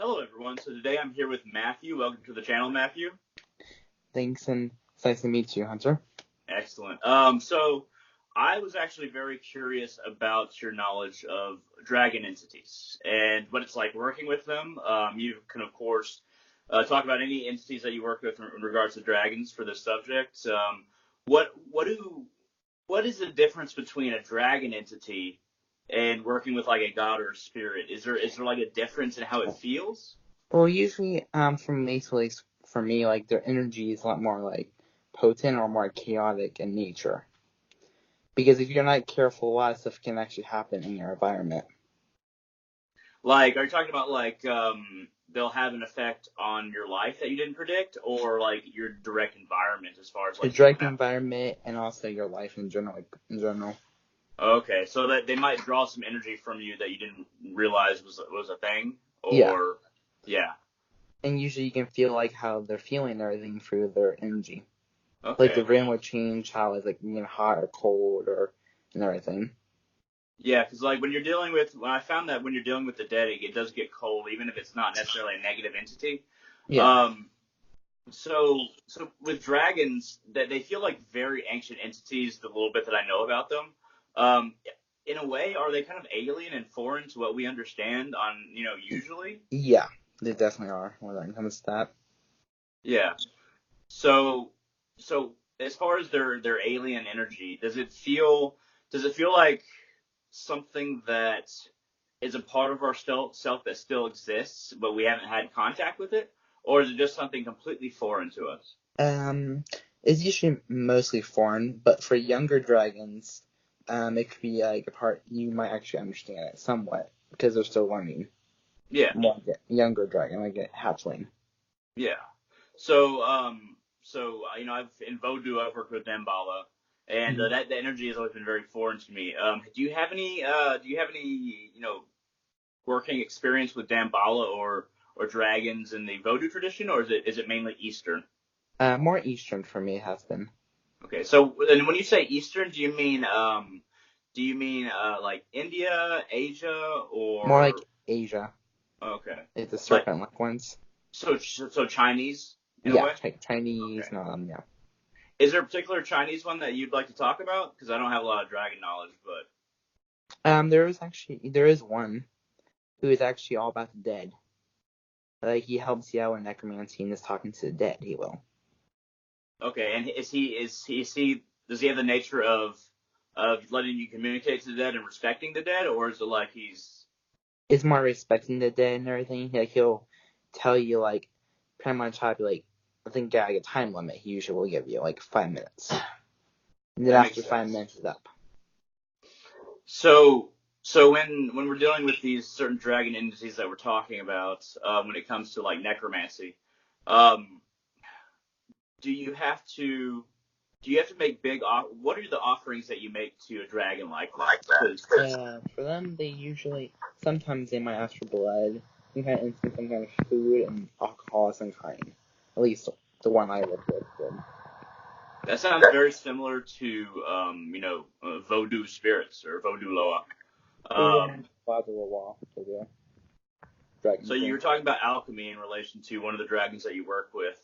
Hello, everyone. So today I'm here with Matthew. Welcome to the channel, Matthew. Thanks, and it's nice to meet you, Hunter. Excellent. So I was actually very curious about your knowledge of dragon entities and what it's like working with them. You can, of course, talk about any entities that you work with in regards to dragons for this subject. What what do what is the difference between a dragon entity and working with like a god or a spirit? Is there like a difference in how it feels? Well, usually, for me, like their energy is a lot more like potent or more chaotic in nature. Because if you're not careful, a lot of stuff can actually happen in your environment. Like, are you talking about like they'll have an effect on your life that you didn't predict, or like your direct environment as far as The like you don't direct have? environment and also your life in general, Okay, so that they might draw some energy from you that you didn't realize was a thing, Yeah, or yeah. and usually you can feel like how they're feeling and everything through their energy. Like the Okay, rain would change how it's like being hot or cold or and everything. yeah, because like when I found that when you're dealing with the dead, it does get cold, even if it's not necessarily a negative entity. Yeah. Um, so with dragons, that they feel like very ancient entities. The little bit that I know about them, um, in a way, are they kind of alien and foreign to what we understand on usually? Yeah, they definitely are when it comes to that. Yeah. So so as far as their alien energy, does it feel like something that is a part of our self that still exists, but we haven't had contact with it, or is it just something completely foreign to us? Um, it's usually mostly foreign, but for younger dragons, it could be like a part you might actually understand it somewhat because they're still learning. Yeah. More like a younger dragon, like a hatchling. Yeah. So I've in Vodou I've worked with Damballa, and Mhm. that the energy has always been very foreign to me. Do you have any working experience with Damballa or dragons in the Vodou tradition, or is it mainly Eastern? More Eastern for me it has been. Okay. So and when you say Eastern, do you mean like India, Asia, More or like Asia, okay, like the like serpent-like ones. so Chinese in a Yeah, way? Okay. Chinese, no, yeah. Is there a particular Chinese one that you'd like to talk about? Because I don't have a lot of dragon knowledge, but There is one who is actually all about the dead. Like he helps you out with necromancy and is talking to the dead. He will. okay. And is he does he have the nature of letting you communicate to the dead and respecting the dead, or is it like he's It's more respecting the dead and everything. Like he'll tell you like pretty much how to like I think like a time limit he usually will give you, like 5 minutes. And then that makes after five sense? minutes is up. So when we're dealing with these certain dragon entities that we're talking about, when it comes to like necromancy, um, do you have to make what are the offerings that you make to a dragon like that? Because For them they usually sometimes they might ask for blood, some kind of instant, some kind of food and alcohol of some kind. At least the one I worked with did. that sounds very similar to voodoo spirits or voodoo loa. Yeah. Um, Father of the Wall for the dragon so you king. were talking about alchemy in relation to one of the dragons that you work with.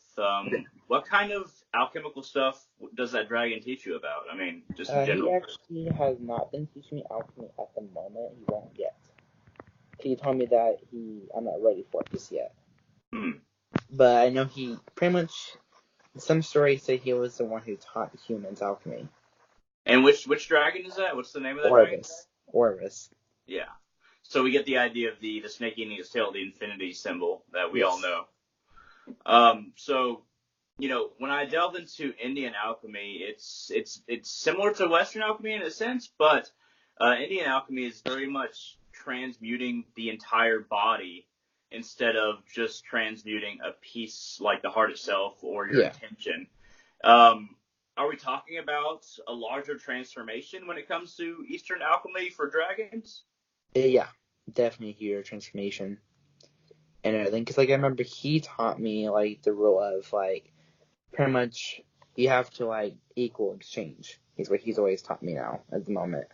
What kind of alchemical stuff does that dragon teach you about? I mean, just in He general. actually has not been teaching me alchemy at the moment. He won't yet. He told me that I'm not ready for it just yet. Hmm. But I know he pretty much, some stories say he was the one who taught humans alchemy. And which dragon is that? What's the name of that dragon? Orvis. Orvis. Yeah. So we get the idea of the snake eating its tail, the infinity symbol that we all Yes. know. So when I delve into Indian alchemy, it's similar to Western alchemy in a sense, but Indian alchemy is very much transmuting the entire body instead of just transmuting a piece like the heart itself or your Yeah. intention. Um, are we talking about a larger transformation when it comes to Eastern alchemy for dragons? Yeah. Definitely a huge transformation and everything. Because, like, I remember he taught me, like, the rule of, like, pretty much you have to, like, equal exchange. Is what he's always taught me now at the moment.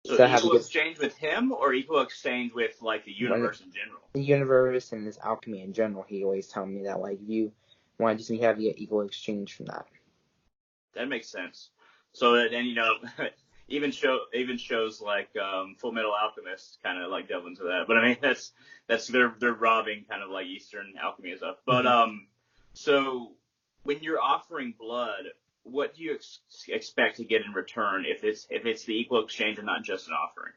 So So I have to equal get exchange with him, or equal exchange with like the when universe in general? the universe and his alchemy in general. He always tell me that like if you want to just have to get equal exchange from that. That makes sense. So and even shows like Full Metal Alchemist kind of like delve into that. But I mean that's they're robbing kind of like Eastern alchemy and stuff. But Mm-hmm. so when you're offering blood, what do you expect to get in return if it's the equal exchange and not just an offering?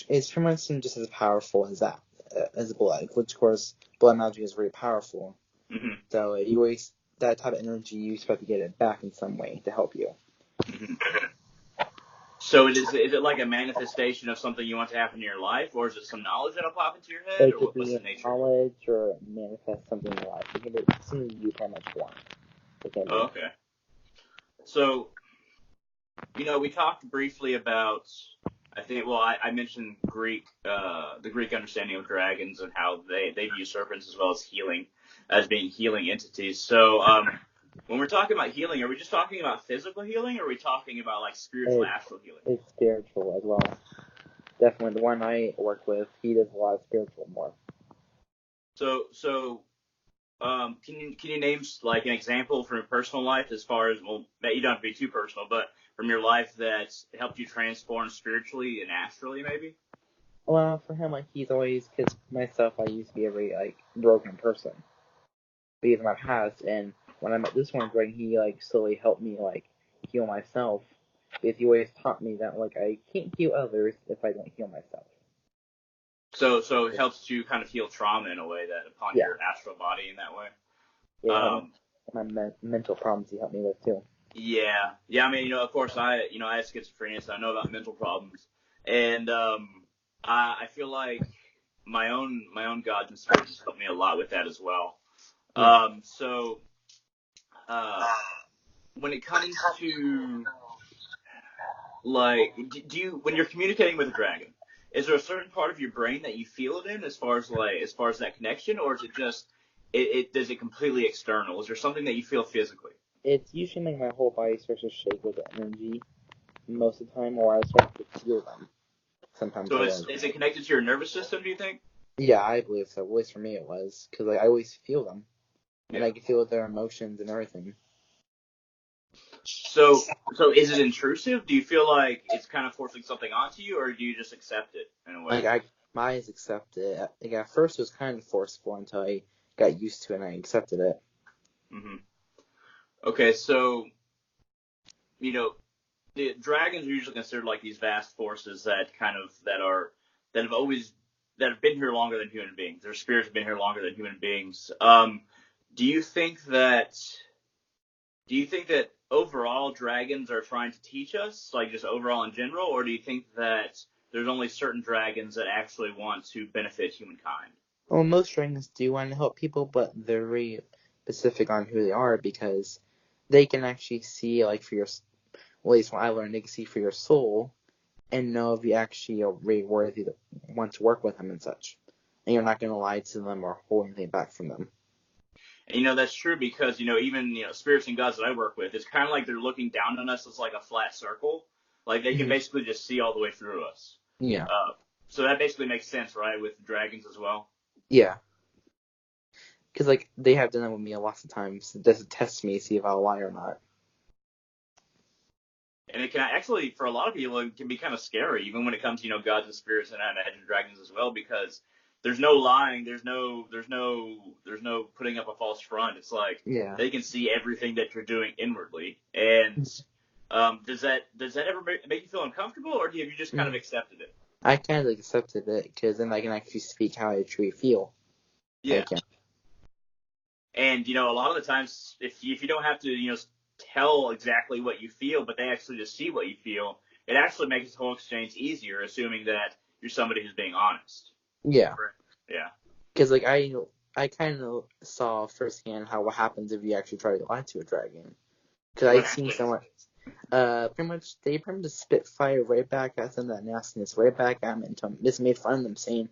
It's pretty much just as powerful as that as blood, which of course blood magic is very powerful. Mm-hmm. So you always that type of energy you expect to get it back in some way to help you. Mm-hmm. So is it like a manifestation of something you want to happen in your life, or is it some knowledge that'll pop into your head, It or could what's be the nature? knowledge or manifest something in life. It could be something you pretty much want. It can Oh, be. okay. So we talked briefly about, I think, well, I mentioned the Greek understanding of dragons and how they view serpents as well as being healing entities. So, when we're talking about healing, are we just talking about physical healing, or are we talking about like spiritual It, astral healing? it's spiritual as well. Definitely the one I work with, he does a lot of spiritual work. So, can you name like an example from your personal life as far as, well, that you don't have to be too personal, but from your life that's helped you transform spiritually and astrally, maybe? Well, for him, like he's always, because myself, I used to be a very like broken person because of my past, and when I met this one dragon, he like slowly helped me like heal myself. Because he always taught me that like I can't heal others if I don't heal myself. So it helps you kind of heal trauma in a way that upon Yeah, your astral body in that way. yeah, he helped me. Um, My mental problems he helped me with too. yeah. I mean, of course, I have schizophrenia, so I know about mental problems, and I feel like my own gods and spirits has helped me a lot with that as well. Yeah. So uh, when it comes to like, do you when you're communicating with a dragon, is there a certain part of your brain that you feel it in as far as that connection, or is it just does it completely external? Is there something that you feel physically? It's usually like my whole body starts to shake with the energy most of the time, or I start to feel them. Sometimes So I is it connected to your nervous system, do you think? Yeah, I believe so. At least for me, it was because like I always feel them, and Yeah. I can feel their emotions and everything. So is it intrusive? Do you feel like it's kind of forcing something onto you, or do you just accept it in a way? Like my eyes accept it. Like at first, it was kind of forceful until I got used to it and I accepted it. Hmm. Okay, so you know the dragons are usually considered like these vast forces that have always that have been here longer than human beings. Their spirits have been here longer than human beings. Do you think that do you think that overall dragons are trying to teach us, like just overall in general, or do you think that there's only certain dragons that actually want to benefit humankind? Well, most dragons do want to help people, but they're very specific on who they are because they can actually see, like for your, well, at least when I learned, they can see for your soul and know if you actually are really worthy to want to work with them and such, and you're not going to lie to them or hold anything back from them. And that's true because even spirits and gods that I work with, it's kind of like they're looking down on us as like a flat circle. Like they can Mhm. basically just see all the way through us. Yeah, So that basically makes sense, right, with dragons as well. yeah. Because like they have done that with me a lot of times, just to test me, see if I'll lie or not. And it can actually, for a lot of people, it can be kind of scary, even when it comes to gods and spirits, and I imagine dragons as well, because there's no lying, there's no putting up a false front. It's like Yeah. they can see everything that you're doing inwardly. And does that ever make you feel uncomfortable, or have you just kind of Mm. accepted it? I kind of like accepted it because then I can actually speak how I truly feel. I Yeah. can. And a lot of the times, if you don't have to tell exactly what you feel, but they actually just see what you feel, it actually makes the whole exchange easier, assuming that you're somebody who's being honest. Yeah. Right. Yeah. Because like I kind of saw firsthand how what happens if you actually try to lie to a dragon. Because What I'd seen happens? someone. They pretty much just spit fire right back at them, that nastiness right back at them, and just made fun of them, saying,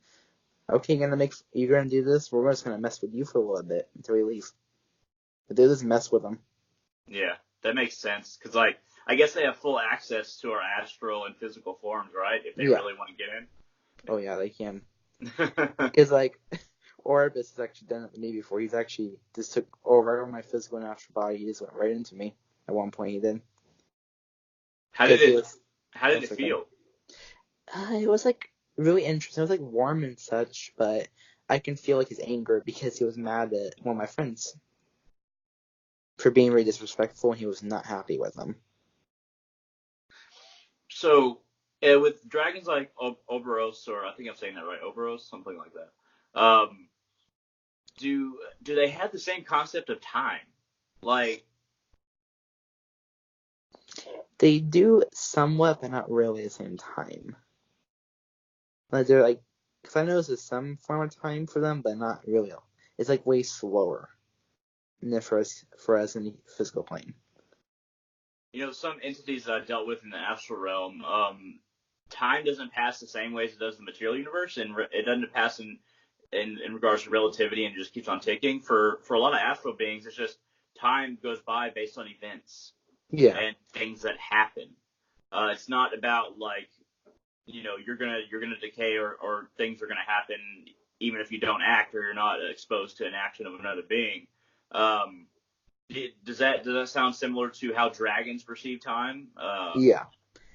"Okay, you're gonna do this. We're just gonna mess with you for a little bit until we leave." But they just mess with them. Yeah, that makes sense. Because like I guess they have full access to our astral and physical forms, right? If they Yeah. really want to get Oh yeah, they can. in. Because like, Orbis has actually done it to me before. He's actually just took over my physical and astral body. He just went right into me. At one point, he did. How did Because he it? was. How did That's it okay. feel? It was like really interesting. It was like warm and such, but I can feel like his anger because he was mad at one of my friends for being really disrespectful, and he was not happy with them. So, with dragons like Oberos, or I think I'm saying that right, Oberos, something like that. Do they have the same concept of time? Like, They do somewhat, but not really at the same time. Like they're like, because I noticed there's some form of time for them, but not really. It's like way slower than for us in the physical plane. some entities that I dealt with in the astral realm, time doesn't pass the same way as it does in the material universe, and it doesn't pass in regards to relativity and just keeps on ticking. For a lot of astral beings, it's just time goes by based on events Yeah, and things that happen. It's not about like you're gonna decay or things are gonna happen even if you don't act or you're not exposed to an action of another being. Um, does that sound similar to how dragons perceive time? yeah,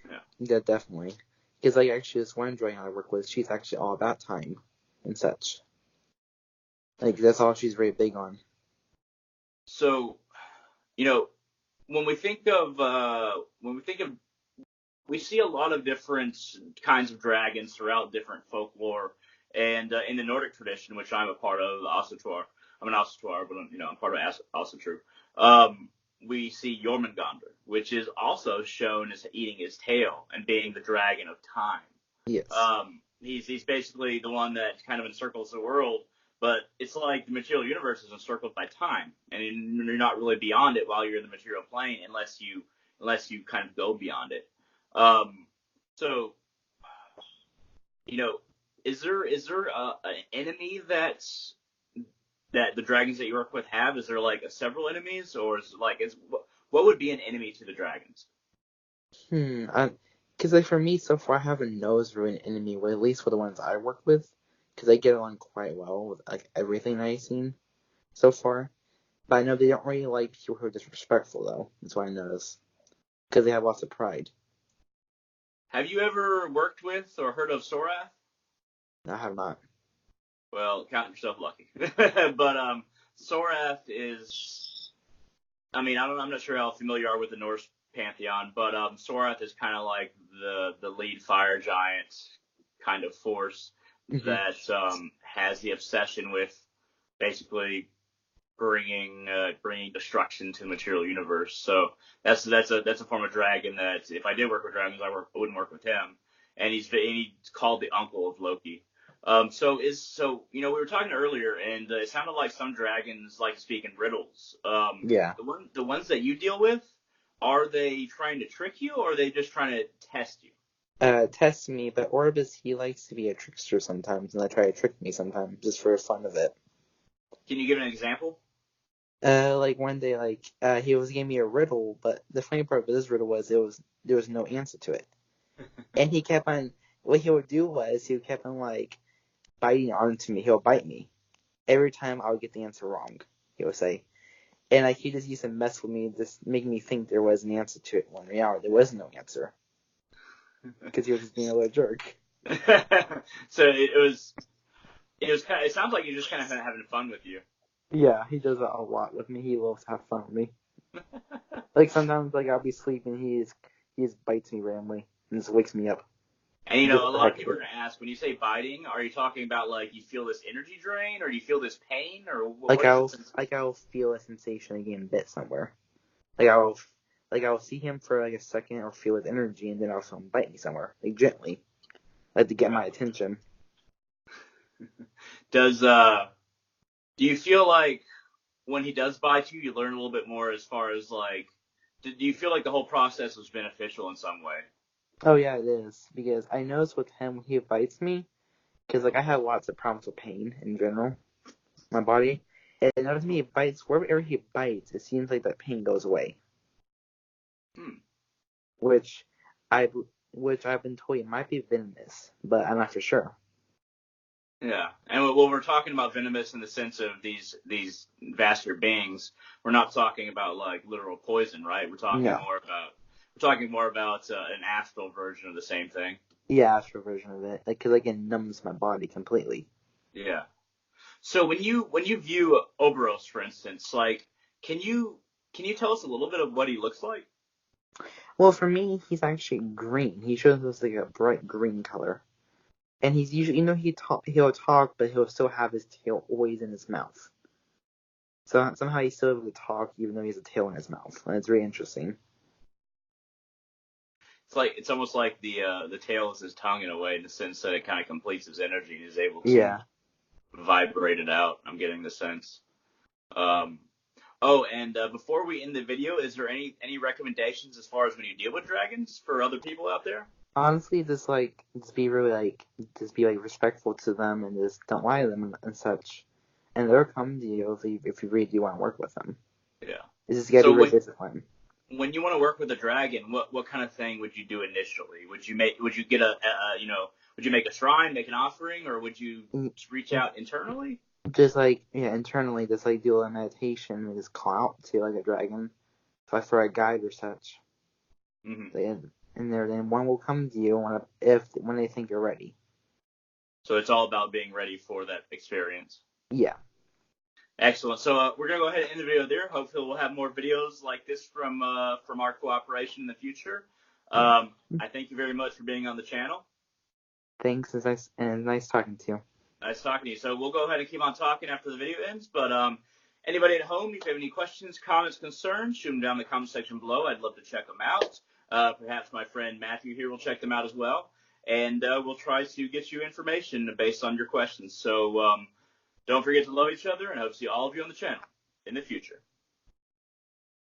Yeah. yeah, definitely. Because like actually, this one dragon I work with, she's actually all about time and such. Like that's all she's very big on. So you know when we think of we see a lot of different kinds of dragons throughout different folklore, and in the Nordic tradition, which I'm a part of, the Asatruar. I'm an Asatruar, but I'm part of Asatru. We see Jormungandr, which is also shown as eating his tail and being the dragon of time. Yes. He's basically the one that kind of encircles the world, but it's like the material universe is encircled by time, and you're not really beyond it while you're in the material plane, unless you kind of go beyond it. Um, so you know, is there an enemy that the dragons that you work with have? Is there like several enemies, or what would be an enemy to the dragons? Hmm. Because like for me so far, I haven't noticed really an enemy, well, at least for the ones I work with, because I get along quite well with like everything I've seen so far. But I know they don't really like people who are disrespectful though. That's what I notice. Because they have lots of pride. Have you ever worked with or heard of Sorath? I have not. Well, count yourself lucky. But Sorath is. I mean, I'm not sure how familiar you are with the Norse pantheon, but Sorath is kind of like the lead fire giant kind of force Hmm. that has the obsession with basically bringing destruction to the material universe. So that's a form of dragon that if I did work with dragons, I wouldn't work with him. And he's called the uncle of Loki. We were talking earlier, and it sounded like some dragons like to speak in riddles. Yeah. The ones that you deal with, are they trying to trick you, or are they just trying to test you? Test me, but Orbis, he likes to be a trickster sometimes, and they try to trick me sometimes, just for fun of it. Can you give an example? Like one day, he was giving me a riddle, but the funny part of this riddle was there was no answer to it. And he kept on, what he would do was, he kept on, like, biting onto me. He'll bite me. Every time I would get the answer wrong, he would say. And, like, he just used to mess with me, just making me think there was an answer to it, when in reality, there was no answer. Because he was just being a little jerk. So it sounds like you're just kind of having fun with you. Yeah, he does that a lot with me. He loves to have fun with me. Like, sometimes, like, I'll be sleeping, he just bites me randomly, and just wakes me up. And Just a for the lot of heck of people are it. gonna ask, when you say biting, are you talking about like you feel this energy drain, or do you feel this pain, or Like, what is the sense? I'll feel a sensation of getting bit somewhere. Like I'll see him for like a second or feel his energy, and then I'll feel him bite me somewhere, like gently, like to get my attention. Does do you feel like when he does bite you, you learn a little bit more as far as like, do you feel like the whole process was beneficial in some way? Oh yeah, it is because I notice with him when he bites me, because like I have lots of problems with pain in general, my body. And I notice when he bites, wherever he bites, it seems like that pain goes away. Hmm. which I which I've been told it might be venomous, but I'm not for sure. Yeah, and well, we're talking about venomous in the sense of these vaster beings. We're not talking about like literal poison, right? No. We're talking more about an astral version of the same thing. Yeah, astral version of it, like, 'cause like it numbs my body completely. Yeah. So when you view Oberos, for instance, like can you can you tell us a little bit of what he looks like? Well, for me, he's actually green. He shows us like a bright green color, and he's usually, he'll talk, but he'll still have his tail always in his mouth. So somehow he's still able to talk even though he has a tail in his mouth, and it's very interesting. It's almost like the tail is his tongue in a way, in the sense that it kind of completes his energy and is able to Yeah. vibrate it out. I'm getting the sense. Um, oh, and before we end the video, is there any recommendations as far as when you deal with dragons for other people out there? Honestly, just be really just be like respectful to them and just don't lie to them and such. And they'll come to you if you really do want to work with them. Yeah. It's just gotta be So really disciplined. when you want to work with a dragon, what kind of thing would you do initially? Would you get would you make a shrine, make an offering, or would you Mm, just reach out internally? Just internally, just like do a meditation and just call out to like a dragon, for a guide or such. Hmm. And there, then one will come to you when they think you're ready. So it's all about being ready for that experience. Yeah. Excellent. So we're gonna go ahead and end the video there. Hopefully, we'll have more videos like this from our cooperation in the future. Yeah. I thank you very much for being on the channel. Thanks. It's nice talking to you. Nice talking to you. So we'll go ahead and keep on talking after the video ends. But anybody at home, if you have any questions, comments, concerns, shoot them down in the comment section below. I'd love to check them out. Perhaps my friend Matthew here will check them out as well. And we'll try to get you information based on your questions. So don't forget to love each other, and I hope to see all of you on the channel in the future.